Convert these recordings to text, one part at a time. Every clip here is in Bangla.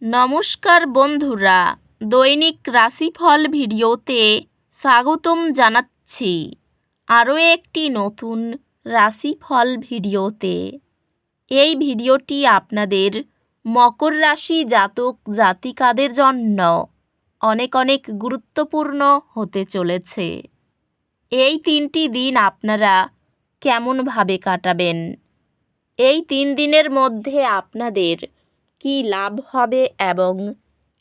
নমস্কার বন্ধুরা, দৈনিক রাশিফল ভিডিওতে স্বাগতম জানাচ্ছি আরও একটি নতুন রাশিফল ভিডিওতে। এই ভিডিওটি আপনাদের মকর রাশি জাতক জাতিকাদের জন্য অনেক অনেক গুরুত্বপূর্ণ হতে চলেছে। এই 3টি দিন আপনারা কেমনভাবে কাটাবেন? এই 3 দিনের মধ্যে আপনাদের কি লাভ হবে এবং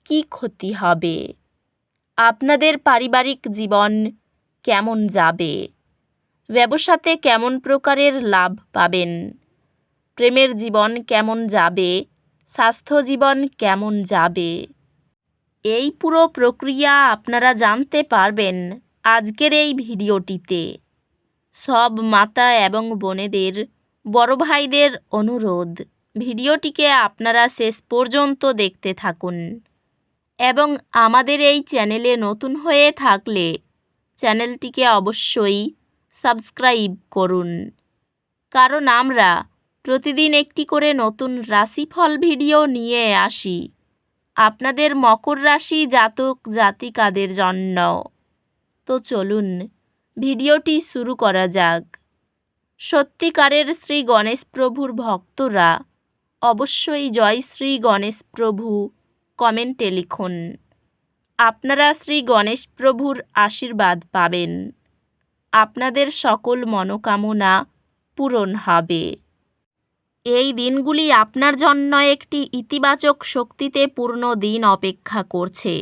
কি ক্ষতি হবে? আপনাদের পারিবারিক জীবন কেমন যাবে? ব্যবসাতে কেমন প্রকারের লাভ পাবেন? প্রেমের জীবন কেমন যাবে? স্বাস্থ্য জীবন কেমন যাবে? এই পুরো প্রক্রিয়া আপনারা জানতে পারবেন আজকের এই ভিডিওটিতে। সব মাতা এবং বোনেদের, বড় ভাইদের অনুরোধ, ভিডিওটিকে আপনারা শেষ পর্যন্ত দেখতে থাকুন এবং আমাদের এই চ্যানেলে নতুন হয়ে থাকলে চ্যানেলটিকে অবশ্যই সাবস্ক্রাইব করুন, কারণ আমরা প্রতিদিন একটি করে নতুন রাশিফল ভিডিও নিয়ে আসি আপনাদের মকর রাশি জাতক জাতিকাদের জন্য। তো চলুন ভিডিওটি শুরু করা যাক। সত্যিকারের শ্রী গণেশ প্রভুর ভক্তরা অবশ্যই জয় শ্রী গণেশ প্রভু কমেন্টে লিখুন। আপনারা শ্রী গণেশ প্রভুর আশীর্বাদ পাবেন। আপনাদের সকল মনোকামনা পূরণ হবে। এই দিনগুলি আপনার জন্য একটি ইতিবাচক শক্তিতে পূর্ণ দিন অপেক্ষা করছে।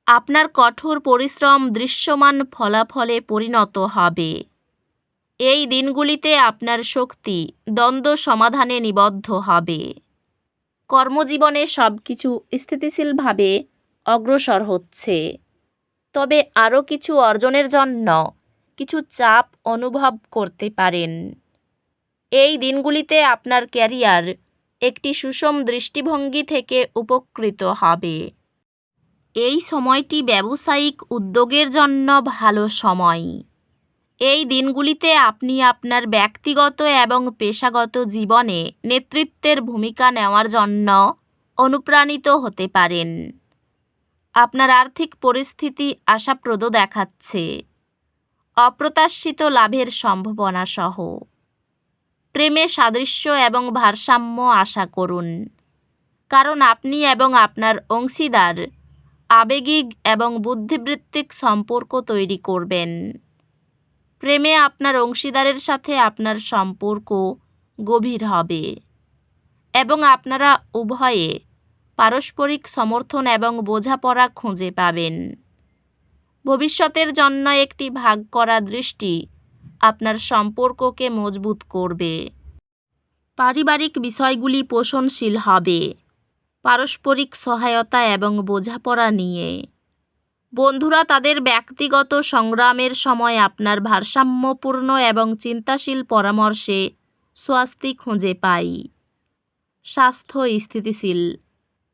আপনার কঠোর পরিশ্রম দৃশ্যমান ফলাফলে পরিণত হবে। এই দিনগুলিতে আপনার শক্তি দ্বন্দ্ব সমাধানে নিবদ্ধ হবে। কর্মজীবনে সব কিছু স্থিতিশীলভাবে অগ্রসর হচ্ছে, তবে আরও কিছু অর্জনের জন্য কিছু চাপ অনুভব করতে পারেন। এই দিনগুলিতে আপনার ক্যারিয়ার একটি সুষম দৃষ্টিভঙ্গি থেকে উপকৃত হবে। এই সময়টি ব্যবসায়িক উদ্যোগের জন্য ভালো সময়। এই দিনগুলিতে আপনি আপনার ব্যক্তিগত এবং পেশাগত জীবনে নেতৃত্বের ভূমিকা নেওয়ার জন্য অনুপ্রাণিত হতে পারেন। আপনার আর্থিক পরিস্থিতি আশাপ্রদ দেখাচ্ছে। অপ্রত্যাশিত লাভের সম্ভাবনা সহ প্রেমে সাদৃশ্য এবং ভারসাম্য আশা করুন, কারণ আপনি এবং আপনার অংশীদার আবেগিক এবং বুদ্ধিবৃত্তিক সম্পর্ক তৈরি করবেন। প্রেমে আপনার অংশীদারের সাথে আপনার সম্পর্ক গভীর হবে এবং আপনারা উভয়ে পারস্পরিক সমর্থন এবং বোঝাপড়া খুঁজে পাবেন। ভবিষ্যতের জন্য একটি ভাগ করা দৃষ্টি আপনার সম্পর্ককে মজবুত করবে। পারিবারিক বিষয়গুলি পোষণশীল হবে, পারস্পরিক সহায়তা এবং বোঝাপড়া নিয়ে। বন্ধুরা তাদের ব্যক্তিগত সংগ্রামের সময় আপনার ভারসাম্যপূর্ণ এবং চিন্তাশীল পরামর্শে স্বস্তি খুঁজে পাই। স্বাস্থ্য স্থিতিশীল,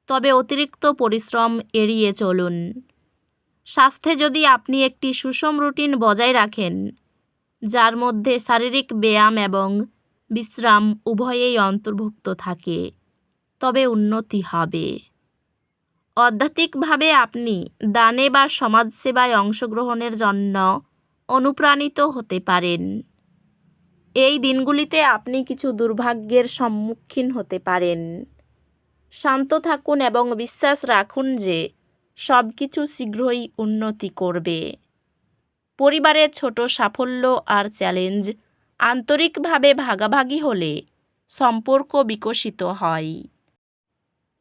তবে অতিরিক্ত পরিশ্রম এড়িয়ে চলুন। স্বাস্থ্যে যদি আপনি একটি সুষম রুটিন বজায় রাখেন, যার মধ্যে শারীরিক ব্যায়াম এবং বিশ্রাম উভয়েই অন্তর্ভুক্ত থাকে, তবে উন্নতি হবে। আধ্যাত্মিকভাবে আপনি দানে বা সমাজসেবায় অংশগ্রহণের জন্য অনুপ্রাণিত হতে পারেন। এই দিনগুলিতে আপনি কিছু দুর্ভাগ্যের সম্মুখীন হতে পারেন। শান্ত থাকুন এবং বিশ্বাস রাখুন যে সব কিছু শীঘ্রই উন্নতি করবে। পরিবারের ছোট সাফল্য আর চ্যালেঞ্জ আন্তরিকভাবে ভাগাভাগি হলে সম্পর্ক বিকশিত হয়।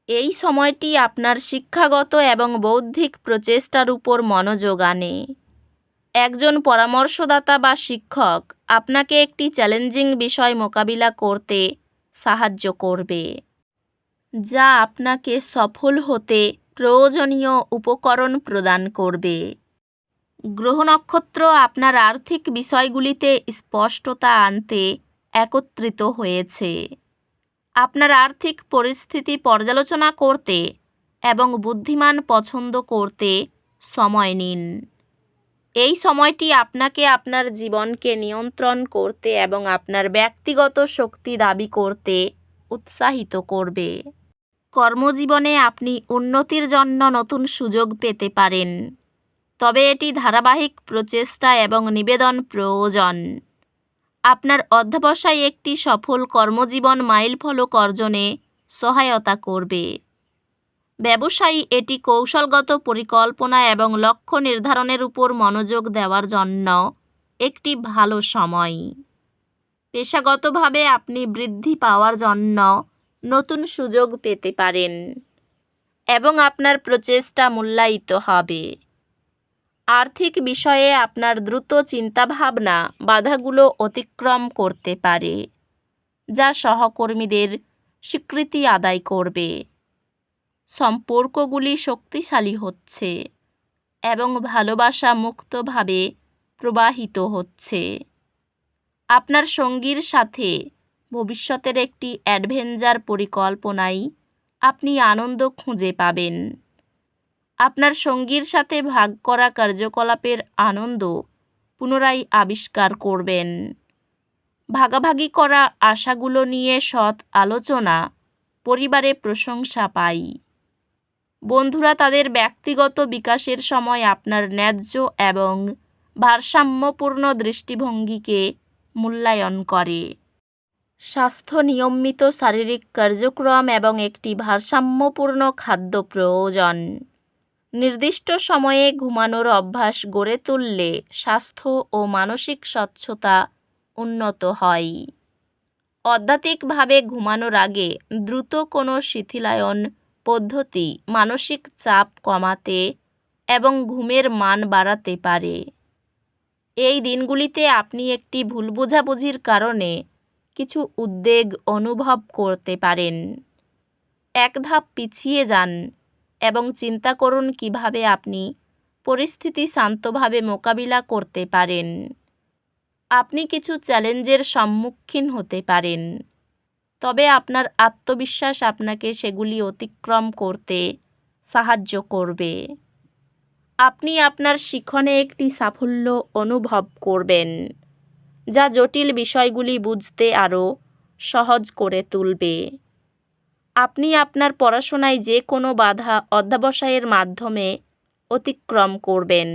এই সময়টি আপনার শিক্ষাগত এবং বৌদ্ধিক প্রচেষ্টার উপর মনোযোগ আনে। একজন পরামর্শদাতা বা শিক্ষক আপনাকে একটি চ্যালেঞ্জিং বিষয় মোকাবিলা করতে সাহায্য করবে, যা আপনাকে সফল হতে প্রয়োজনীয় উপকরণ প্রদান করবে। গ্রহ নক্ষত্র আপনার আর্থিক বিষয়গুলিতে স্পষ্টতা আনতে একত্রিত হয়েছে। আপনার আর্থিক পরিস্থিতি পর্যালোচনা করতে এবং বুদ্ধিমান পছন্দ করতে সময় নিন। এই সময়টি আপনাকে আপনার জীবনকে নিয়ন্ত্রণ করতে এবং আপনার ব্যক্তিগত শক্তি দাবি করতে উৎসাহিত করবে। কর্মজীবনে আপনি উন্নতির জন্য নতুন সুযোগ পেতে পারেন, তবে এটি ধারাবাহিক প্রচেষ্টা এবং নিবেদন প্রয়োজন। আপনার অধ্যবসায় একটি সফল কর্মজীবন মাইলফলক অর্জনে সহায়তা করবে। ব্যবসায়ী এটি কৌশলগত পরিকল্পনা এবং লক্ষ্য নির্ধারণের উপর মনোযোগ দেওয়ার জন্য একটি ভালো সময়। পেশাগতভাবে আপনি বৃদ্ধি পাওয়ার জন্য নতুন সুযোগ পেতে পারেন এবং আপনার প্রচেষ্টা মূল্যায়িত হবে। আর্থিক বিষয়ে আপনার দ্রুত চিন্তাভাবনা বাধাগুলো অতিক্রম করতে পারে, যা সহকর্মীদের স্বীকৃতি আদায় করবে। সম্পর্কগুলি শক্তিশালী হচ্ছে এবং ভালোবাসা মুক্তভাবে প্রবাহিত হচ্ছে। আপনার সঙ্গীর সাথে ভবিষ্যতের একটি অ্যাডভেঞ্চার পরিকল্পনায় আপনি আনন্দ খুঁজে পাবেন। আপনার সঙ্গীর সাথে ভাগ করা কার্যকলাপের আনন্দ পুনরায় আবিষ্কার করবেন। ভাগাভাগি করা আশাগুলো নিয়ে সৎ আলোচনা পরিবারে প্রশংসা পায়। বন্ধুরা তাদের ব্যক্তিগত বিকাশের সময় আপনার ন্যায্য এবং ভারসাম্যপূর্ণ দৃষ্টিভঙ্গিকে মূল্যায়ন করে। স্বাস্থ্য নিয়মিত শারীরিক কার্যক্রম এবং একটি ভারসাম্যপূর্ণ খাদ্য প্রয়োজন। নির্দিষ্ট সময়ে ঘুমানোর অভ্যাস গড়ে তুললে স্বাস্থ্য ও মানসিক স্বচ্ছতা উন্নত হয়। অত্যাধিকভাবে ঘুমানোর আগে দ্রুত কোনো শিথিলায়ন পদ্ধতি মানসিক চাপ কমাতে এবং ঘুমের মান বাড়াতে পারে। এই দিনগুলিতে আপনি একটি ভুল বোঝাবুঝির কারণে কিছু উদ্বেগ অনুভব করতে পারেন। এক ধাপ পিছিয়ে যান এবং চিন্তা করুন কিভাবে আপনি পরিস্থিতি শান্তভাবে মোকাবিলা করতে পারেন। আপনি কিছু চ্যালেঞ্জের সম্মুখীন হতে পারেন, তবে আপনার আত্মবিশ্বাস আপনাকে সেগুলি অতিক্রম করতে সাহায্য করবে। আপনি আপনার শিখনে একটি সাফল্য অনুভব করবেন, যা জটিল বিষয়গুলি বুঝতে আরও সহজ করে তুলবে। আপনি আপনার পড়াশোনায় যে কোনো বাধা অধ্যবসায়ের মাধ্যমে অতিক্রম করবেন।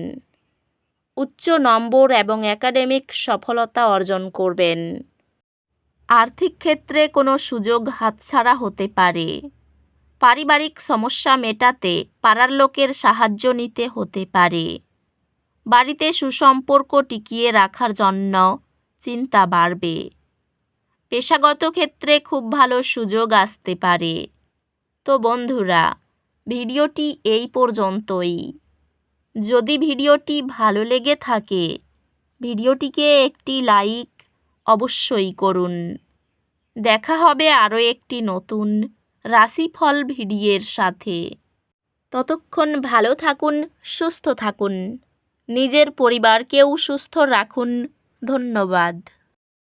উচ্চ নম্বর এবং একাডেমিক সফলতা অর্জন করবেন। আর্থিক ক্ষেত্রে কোনো সুযোগ হাতছাড়া হতে পারে। পারিবারিক সমস্যা মেটাতে পাড়ার লোকের সাহায্য নিতে হতে পারে। বাড়িতে সুসম্পর্ক টিকিয়ে রাখার জন্য চিন্তা বাড়বে। পেশাগত ক্ষেত্রে খুব ভালো সুযোগ আসতে পারে। তো বন্ধুরা, ভিডিওটি এই পর্যন্তই। যদি ভিডিওটি ভালো লেগে থাকে, ভিডিওটিকে একটি লাইক অবশ্যই করুন। দেখা হবে আরও একটি নতুন রাশিফল ভিডিওর সাথে। ততক্ষণ ভালো থাকুন, সুস্থ থাকুন, নিজের পরিবারকেও সুস্থ রাখুন। ধন্যবাদ।